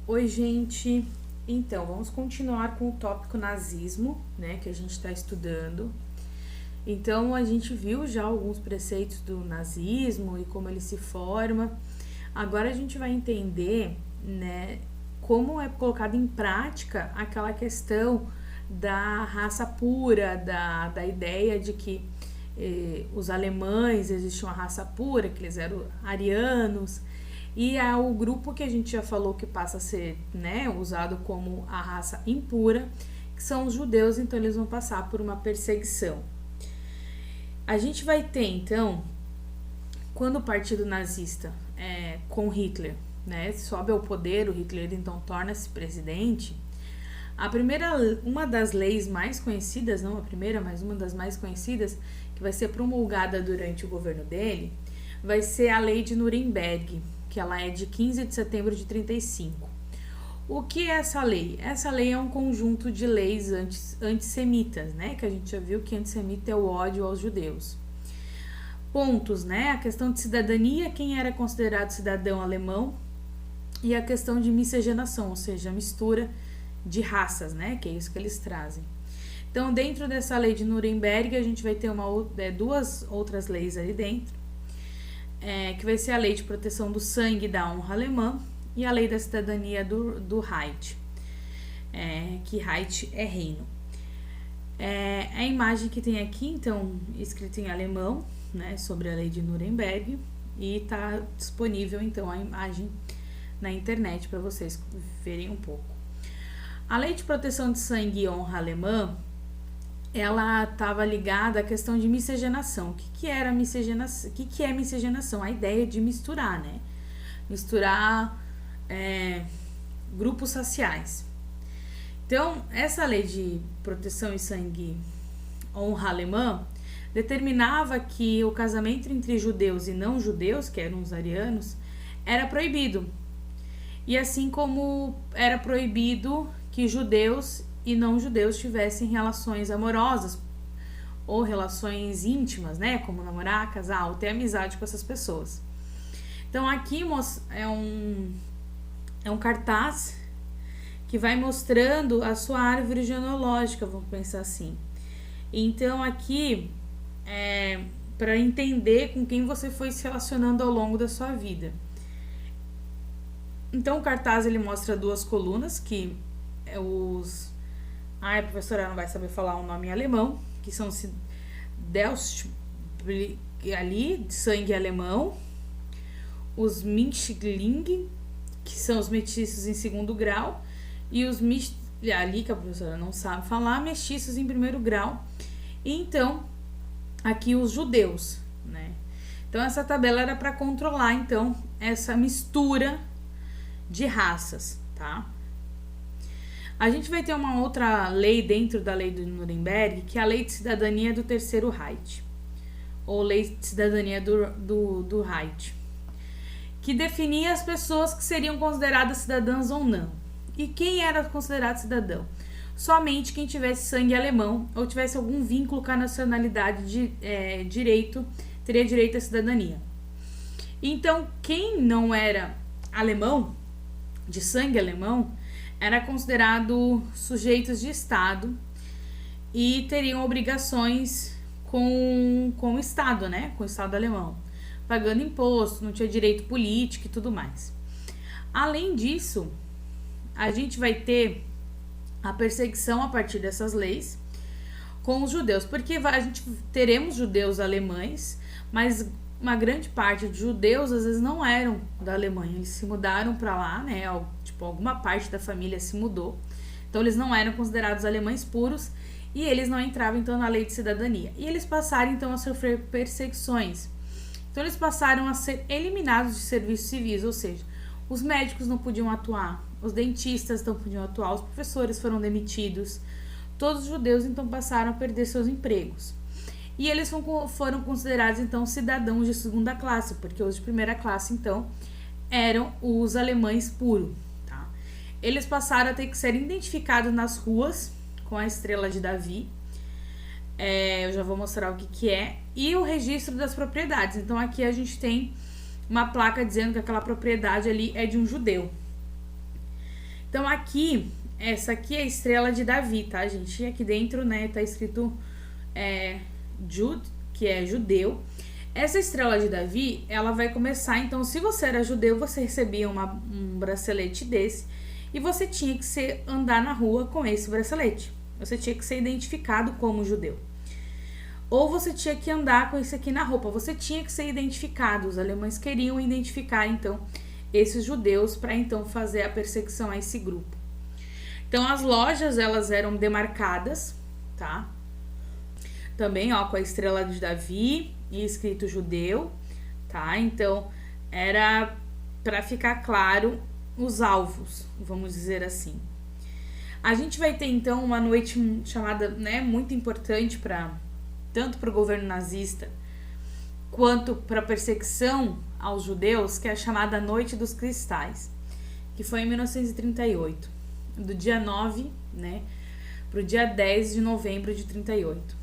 Oi, gente. Então, vamos continuar com o tópico nazismo, né, que a gente está estudando. Então, a gente viu já alguns preceitos do nazismo e como ele se forma. Agora a gente vai entender, né, como é colocado em prática aquela questão da raça pura, da ideia de que os alemães existia uma raça pura, que eles eram arianos. E é o grupo que a gente já falou que passa a ser, né, usado como a raça impura, que são os judeus, então eles vão passar por uma perseguição. A gente vai ter, então, quando o partido nazista, com Hitler, né, sobe ao poder, o Hitler então torna-se presidente. Uma das leis mais conhecidas, não a primeira, mas uma das mais conhecidas, que vai ser promulgada durante o governo dele, vai ser a Lei de Nuremberg, que ela é de 15 de setembro de 35. O que é essa lei? Essa lei é um conjunto de leis antissemitas, né? Que a gente já viu que antissemita é o ódio aos judeus. Pontos, né? A questão de cidadania, quem era considerado cidadão alemão, e a questão de miscigenação, ou seja, a mistura de raças, né? Que é isso que eles trazem. Então, dentro dessa lei de Nuremberg, a gente vai ter duas outras leis ali dentro, que vai ser a lei de proteção do sangue e da honra alemã e a lei da cidadania do Reich, que Reich é reino. A imagem que tem aqui, então, escrita em alemão, né, sobre a lei de Nuremberg, e está disponível, então, a imagem na internet para vocês verem um pouco. A lei de proteção de sangue e honra alemã, ela estava ligada à questão de miscigenação. O que era miscigenação? O que é miscigenação? A ideia de misturar, né? Misturar grupos raciais. Então, essa lei de proteção e sangue honra alemã determinava que o casamento entre judeus e não judeus, que eram os arianos, era proibido. E assim como era proibido que judeus e não judeus tivessem relações amorosas ou relações íntimas, né, como namorar, casar ou ter amizade com essas pessoas. Então aqui é um cartaz que vai mostrando a sua árvore genealógica, vamos pensar assim. Então aqui para entender com quem você foi se relacionando ao longo da sua vida. Então o cartaz ele mostra duas colunas que a professora não vai saber falar um nome em alemão, que são Delst ali, de sangue alemão, os Minchling, que são os mestiços em segundo grau, e os ali, que a professora não sabe falar, mestiços em primeiro grau. E então, aqui os judeus, né? Então essa tabela era para controlar, então, essa mistura de raças, tá? A gente vai ter uma outra lei dentro da lei do Nuremberg, que é a lei de cidadania do Terceiro Reich, ou lei de cidadania do Reich, que definia as pessoas que seriam consideradas cidadãs ou não. E quem era considerado cidadão? Somente quem tivesse sangue alemão ou tivesse algum vínculo com a nacionalidade teria direito à cidadania. Então, quem não era alemão, de sangue alemão, era considerado sujeitos de Estado e teriam obrigações com o Estado, né? Com o Estado alemão, pagando imposto, não tinha direito político e tudo mais. Além disso, a gente vai ter a perseguição a partir dessas leis com os judeus, porque a gente teremos judeus alemães, mas uma grande parte de judeus às vezes não eram da Alemanha, eles se mudaram para lá, né? Tipo, alguma parte da família se mudou, então eles não eram considerados alemães puros e eles não entravam então na lei de cidadania. E eles passaram então a sofrer perseguições. Então eles passaram a ser eliminados de serviços civis, ou seja, os médicos não podiam atuar, os dentistas não podiam atuar, os professores foram demitidos, todos os judeus então passaram a perder seus empregos. E eles foram considerados então cidadãos de segunda classe, porque os de primeira classe então eram os alemães puros, tá? Eles passaram a ter que ser identificados nas ruas com a estrela de Davi. Eu já vou mostrar o que é. E o registro das propriedades. Então aqui a gente tem uma placa dizendo que aquela propriedade ali é de um judeu. Então aqui, essa aqui é a estrela de Davi, tá, gente? E aqui dentro, né, tá escrito Jude, que é judeu. Essa estrela de Davi, ela vai começar, então, se você era judeu, você recebia um bracelete desse e você tinha que andar na rua com esse bracelete. Você tinha que ser identificado como judeu. Ou você tinha que andar com esse aqui na roupa. Você tinha que ser identificado. Os alemães queriam identificar, então, esses judeus para, então, fazer a perseguição a esse grupo. Então, as lojas, elas eram demarcadas, tá? Também, ó, com a estrela de Davi e escrito judeu, tá? Então, era para ficar claro os alvos, vamos dizer assim. A gente vai ter, então, uma noite chamada, né, muito importante tanto para o governo nazista quanto para a perseguição aos judeus, que é a chamada Noite dos Cristais, que foi em 1938, do dia 9, né, para o dia 10 de novembro de 38.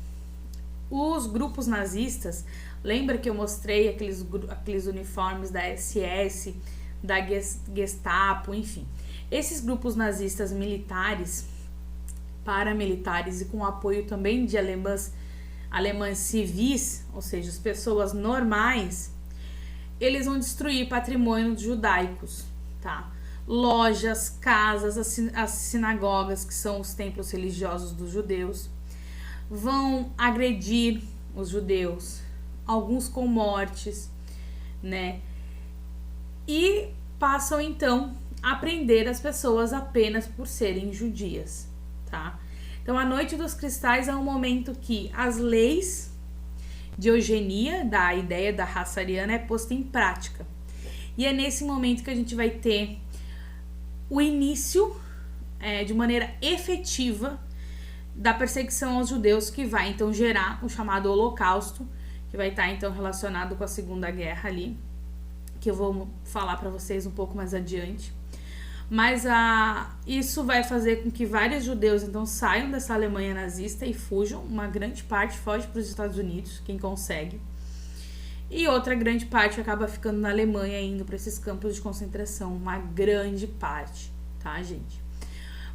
Os grupos nazistas, lembra que eu mostrei aqueles uniformes da SS, da Gestapo, enfim. Esses grupos nazistas militares, paramilitares e com apoio também de alemães civis, ou seja, as pessoas normais, eles vão destruir patrimônios judaicos, tá? Lojas, casas, as sinagogas, que são os templos religiosos dos judeus, vão agredir os judeus, alguns com mortes, né? E passam, então, a prender as pessoas apenas por serem judias, tá? Então, a Noite dos Cristais é um momento que as leis de eugenia, da ideia da raça ariana, é posta em prática. E é nesse momento que a gente vai ter o início, de maneira efetiva, da perseguição aos judeus, que vai, então, gerar o chamado Holocausto, que vai estar, então, relacionado com a Segunda Guerra ali, que eu vou falar para vocês um pouco mais adiante. Mas isso vai fazer com que vários judeus, então, saiam dessa Alemanha nazista e fujam. Uma grande parte foge para os Estados Unidos, quem consegue. E outra grande parte acaba ficando na Alemanha, indo para esses campos de concentração. Uma grande parte, tá, gente?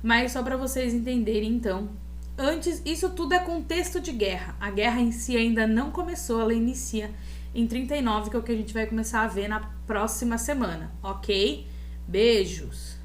Mas só para vocês entenderem, então, antes, isso tudo é contexto de guerra. A guerra em si ainda não começou, ela inicia em 39, que é o que a gente vai começar a ver na próxima semana, ok? Beijos!